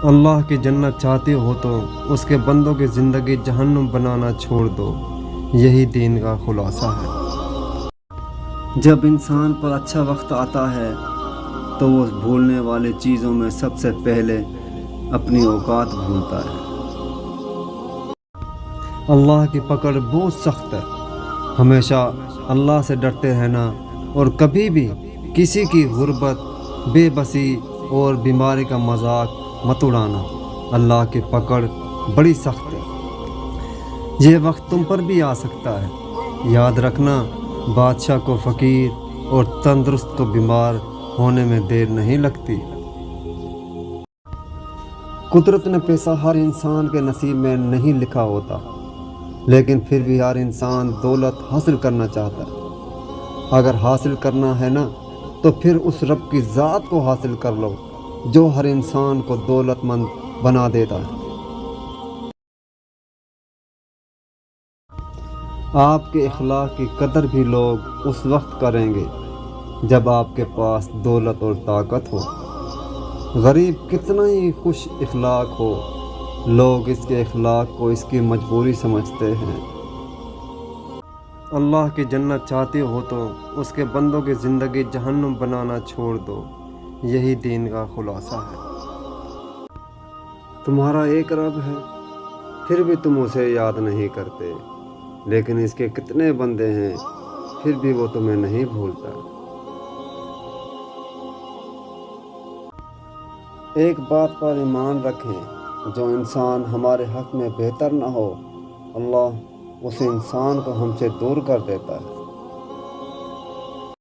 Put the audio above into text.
اللہ کی جنت چاہتے ہو تو اس کے بندوں کی زندگی جہنم بنانا چھوڑ دو، یہی دین کا خلاصہ ہے۔ جب انسان پر اچھا وقت آتا ہے تو وہ بھولنے والی چیزوں میں سب سے پہلے اپنی اوقات بھولتا ہے۔ اللہ کی پکڑ بہت سخت ہے، ہمیشہ اللہ سے ڈرتے رہنا اور کبھی بھی کسی کی غربت، بے بسی اور بیماری کا مذاق مت اڑانا۔ اللہ کی پکڑ بڑی سخت ہے، یہ وقت تم پر بھی آ سکتا ہے۔ یاد رکھنا، بادشاہ کو فقیر اور تندرست کو بیمار ہونے میں دیر نہیں لگتی۔ قدرت نے پیسہ ہر انسان کے نصیب میں نہیں لکھا ہوتا، لیکن پھر بھی ہر انسان دولت حاصل کرنا چاہتا ہے۔ اگر حاصل کرنا ہے نا تو پھر اس رب کی ذات کو حاصل کر لو جو ہر انسان کو دولت مند بنا دیتا ہے۔ آپ کے اخلاق کی قدر بھی لوگ اس وقت کریں گے جب آپ کے پاس دولت اور طاقت ہو۔ غریب کتنا ہی خوش اخلاق ہو، لوگ اس کے اخلاق کو اس کی مجبوری سمجھتے ہیں۔ اللہ کی جنت چاہتے ہو تو اس کے بندوں کی زندگی جہنم بنانا چھوڑ دو، یہی دین کا خلاصہ ہے۔ تمہارا ایک رب ہے، پھر بھی تم اسے یاد نہیں کرتے، لیکن اس کے کتنے بندے ہیں، پھر بھی وہ تمہیں نہیں بھولتا۔ ایک بات پر ایمان رکھیں، جو انسان ہمارے حق میں بہتر نہ ہو، اللہ اس انسان کو ہم سے دور کر دیتا ہے۔